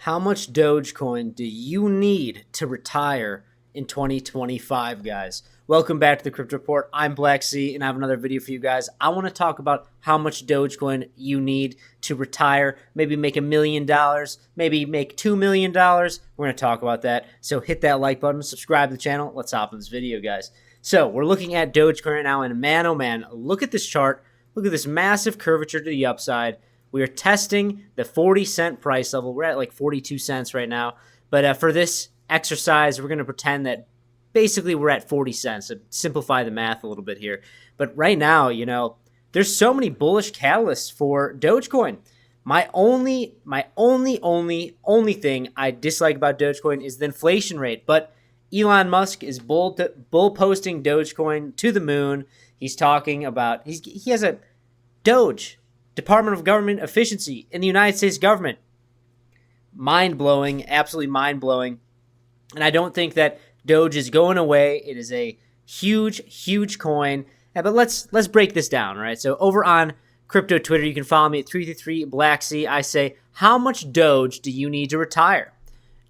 How much Dogecoin do you need to retire in 2025, guys? Welcome back to the Crypto Report. I'm Maxi, and I have another video for you guys. I want to talk about how much Dogecoin you need to retire, maybe make $1 million, maybe make $2 million. We're going to talk about that. So hit that like button, subscribe to the channel. Let's hop in this video, guys. So we're looking at Dogecoin right now, and man, oh man, look at this chart. Look at this massive curvature to the upside. We are testing the 40-cent price level. We're at like 42 cents right now. But for this exercise, we're going to pretend that basically we're at 40 cents. To simplify the math a little bit here. But right now, you know, there's so many bullish catalysts for Dogecoin. My only thing I dislike about Dogecoin is the inflation rate. But Elon Musk is bull posting Dogecoin to the moon. He's talking about, he has a Doge, Department of Government Efficiency in the United States government. Mind-blowing, absolutely mind-blowing. And I don't think that Doge is going away. It is a huge coin. But let's break this down, right? So over on crypto Twitter, you can follow me at 333blacksea. I say, how much Doge do you need to retire?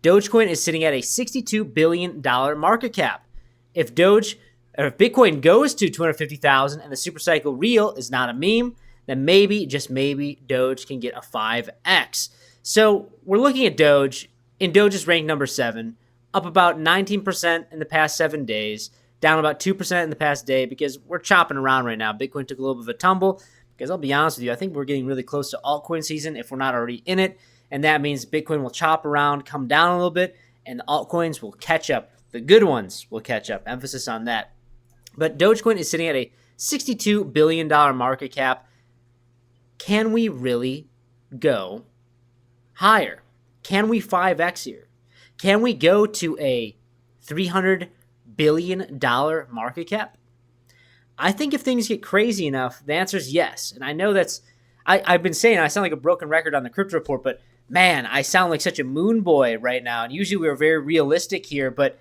Dogecoin is sitting at a $62 billion market cap. If Bitcoin goes to 250,000 and the supercycle real is not a meme, then maybe, just maybe, Doge can get a 5x. So we're looking at Doge, and Doge is ranked number 7, up about 19% in the past 7 days, down about 2% in the past day because we're chopping around right now. Bitcoin took a little bit of a tumble because I'll be honest with you, I think we're getting really close to altcoin season if we're not already in it, and that means Bitcoin will chop around, come down a little bit, and the altcoins will catch up. The good ones will catch up. Emphasis on that. But Dogecoin is sitting at a $62 billion market cap. Can we really go higher? Can we 5x here? Can we go to a $300 billion market cap? I think if things get crazy enough, the answer is yes. And I know I've been saying I sound like a broken record on the Crypto Report, but man, I sound like such a moon boy right now. And usually we're very realistic here, but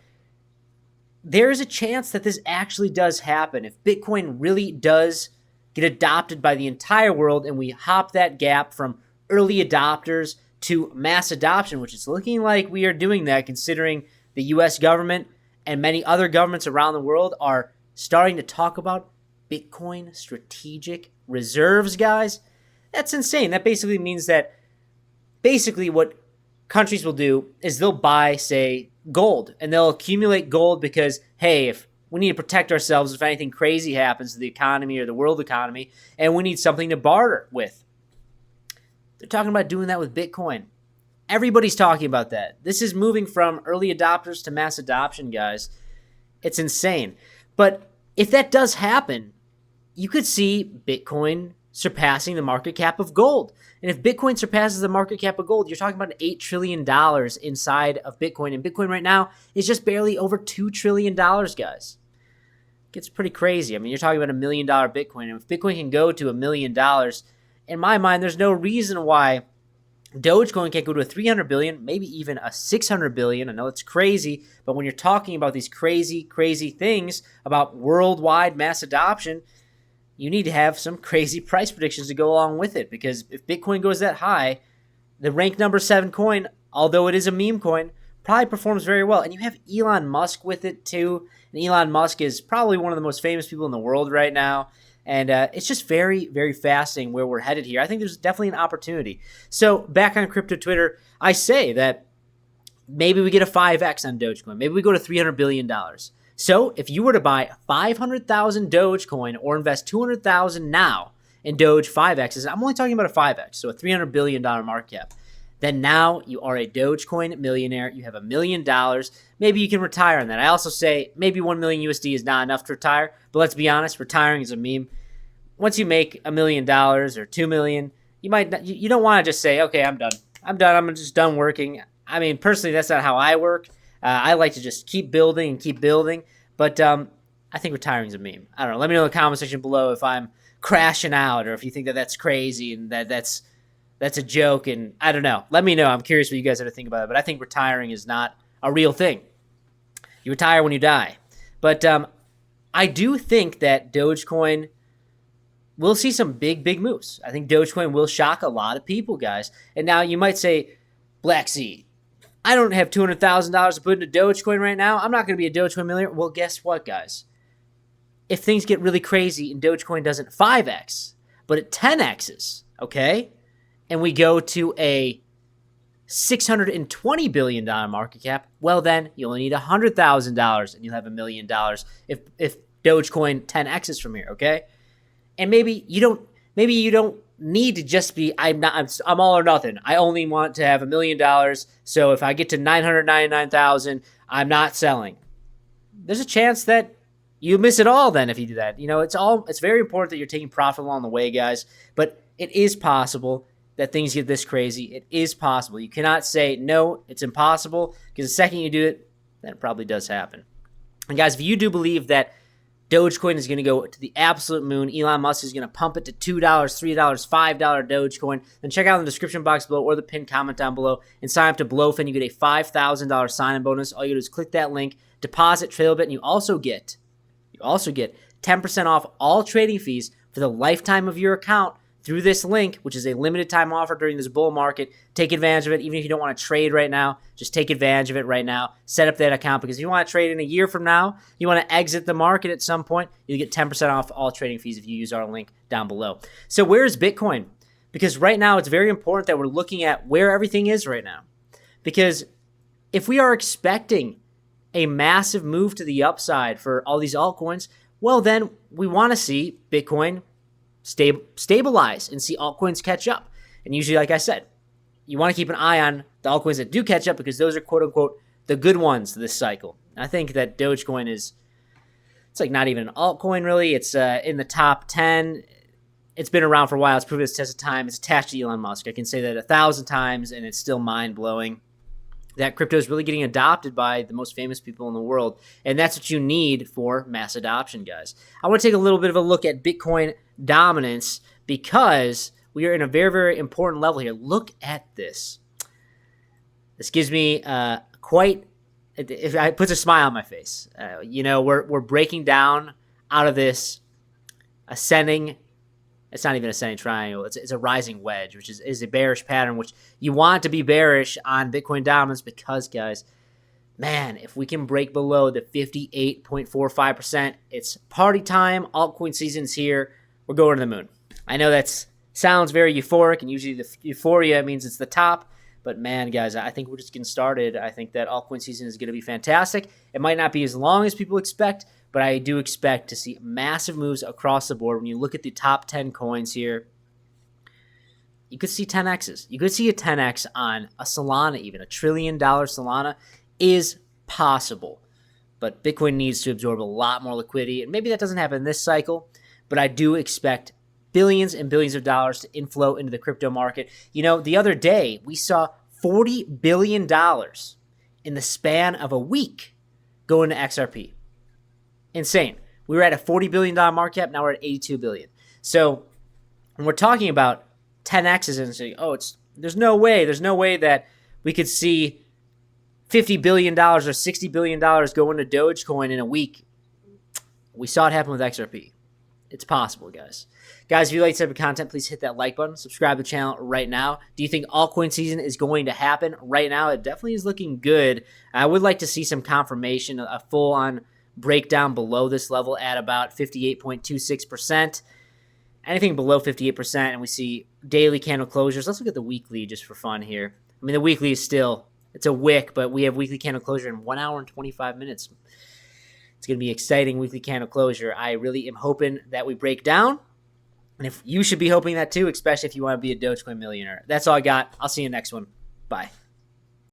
there is a chance that this actually does happen. If Bitcoin really does get adopted by the entire world and we hop that gap from early adopters to mass adoption, which is looking like we are doing that considering the US government and many other governments around the world are starting to talk about Bitcoin strategic reserves, guys. That's insane. That basically means that what countries will do is they'll buy, say, gold, and they'll accumulate gold because, hey, if we need to protect ourselves if anything crazy happens to the economy or the world economy, and we need something to barter with. They're talking about doing that with Bitcoin. Everybody's talking about that. This is moving from early adopters to mass adoption, guys. It's insane. But if that does happen, you could see Bitcoin surpassing the market cap of gold. And if Bitcoin surpasses the market cap of gold, you're talking about $8 trillion inside of Bitcoin. And Bitcoin right now is just barely over $2 trillion, guys. It gets pretty crazy. I mean, you're talking about $1 million Bitcoin. And if Bitcoin can go to $1 million, in my mind, there's no reason why Dogecoin can't go to a 300 billion, maybe even a 600 billion. I know it's crazy, but when you're talking about these crazy things about worldwide mass adoption, you need to have some crazy price predictions to go along with it. Because if Bitcoin goes that high, the rank number 7 coin, although it is a meme coin, probably performs very well. And you have Elon Musk with it too. And Elon Musk is probably one of the most famous people in the world right now. And it's just very fascinating where we're headed here. I think there's definitely an opportunity. So back on crypto Twitter, I say that maybe we get a 5x on Dogecoin. Maybe we go to $300 billion. So if you were to buy 500,000 Dogecoin or invest 200,000 now in Doge 5x's, I'm only talking about a 5x, so a $300 billion market cap, then now you are a Dogecoin millionaire. You have $1 million. Maybe you can retire on that. I also say maybe 1 million USD is not enough to retire, but let's be honest, retiring is a meme. Once you make $1 million or 2 million, you don't want to just say, okay, I'm done. I'm just done working. I mean, personally, that's not how I work. I like to just keep building, but I think retiring is a meme. I don't know. Let me know in the comment section below if I'm crashing out or if you think that that's crazy and that's a joke, and I don't know. Let me know. I'm curious what you guys have to think about it, but I think retiring is not a real thing. You retire when you die. But I do think that Dogecoin will see some big moves. I think Dogecoin will shock a lot of people, guys. And now you might say, Black Sea, I don't have $200,000 to put into Dogecoin right now. I'm not going to be a Dogecoin millionaire. Well, guess what, guys? If things get really crazy and Dogecoin doesn't 5x, but it 10x's, okay, and we go to a $620 billion market cap, well, then you only need $100,000 and you'll have $1 million if Dogecoin 10x's from here, okay? And maybe you don't need to just be I'm all or nothing. I only want to have $1 million. So if I get to 999,000, I'm not selling. There's a chance that you miss it all then if you do that. It's very important that you're taking profit along the way, guys. But it is possible that things get this crazy. It is possible. You cannot say no, it's impossible, because the second you do it, then it probably does happen. And guys, if you do believe that Dogecoin is going to go to the absolute moon, Elon Musk is going to pump it to $2, $3, $5 Dogecoin, then check out in the description box below or the pinned comment down below and sign up to Blowfin. You get a $5,000 sign-in bonus. All you do is click that link, deposit Trailbit, and you also get 10% off all trading fees for the lifetime of your account through this link, which is a limited time offer during this bull market. Take advantage of it. Even if you don't want to trade right now, just take advantage of it right now. Set up that account, because if you want to trade in a year from now, you want to exit the market at some point, you'll get 10% off all trading fees if you use our link down below. So where is Bitcoin? Because right now it's very important that we're looking at where everything is right now. Because if we are expecting a massive move to the upside for all these altcoins, well, then we want to see Bitcoin stabilize and see altcoins catch up. And usually, like I said, you want to keep an eye on the altcoins that do catch up, because those are quote unquote the good ones this cycle. And I think that Dogecoin it's like not even an altcoin really. It's in the top 10. It's been around for a while. It's proven its test of time. It's attached to Elon Musk. I can say that 1,000 times, and it's still mind blowing that crypto is really getting adopted by the most famous people in the world. And that's what you need for mass adoption, guys. I want to take a little bit of a look at Bitcoin dominance, because we are in a very, very important level here. Look at this. This gives me it puts a smile on my face. We're breaking down out of this ascending. It's not even an ascending triangle. It's a rising wedge, which is a bearish pattern, which you want to be bearish on Bitcoin dominance, because, guys, man, if we can break below the 58.45%, it's party time. Altcoin season's here. We're going to the moon. I know that sounds very euphoric, and usually the euphoria means it's the top. But, man, guys, I think we're just getting started. I think that altcoin season is going to be fantastic. It might not be as long as people expect, but I do expect to see massive moves across the board. When you look at the top 10 coins here, you could see 10x's. You could see a 10x on a Solana, even. $1 trillion Solana is possible. But Bitcoin needs to absorb a lot more liquidity, and maybe that doesn't happen this cycle, but I do expect billions and billions of dollars to inflow into the crypto market. The other day, we saw $40 billion in the span of a week go into XRP. Insane. We were at a $40 billion market cap. Now we're at $82 billion. So when we're talking about 10x's and saying, there's no way that we could see $50 billion or $60 billion go into Dogecoin in a week. We saw it happen with XRP. It's possible, guys. Guys, if you like this type of content, please hit that like button. Subscribe to the channel right now. Do you think altcoin season is going to happen right now? It definitely is looking good. I would like to see some confirmation, a full-on breakdown below this level at about 58.26%. Anything below 58%, and we see daily candle closures. Let's look at the weekly just for fun here. I mean, the weekly is still, it's a wick, but we have weekly candle closure in 1 hour and 25 minutes. It's going to be exciting weekly candle closure. I really am hoping that we break down. And if you should be hoping that too, especially if you want to be a Dogecoin millionaire. That's all I got. I'll see you next one. Bye.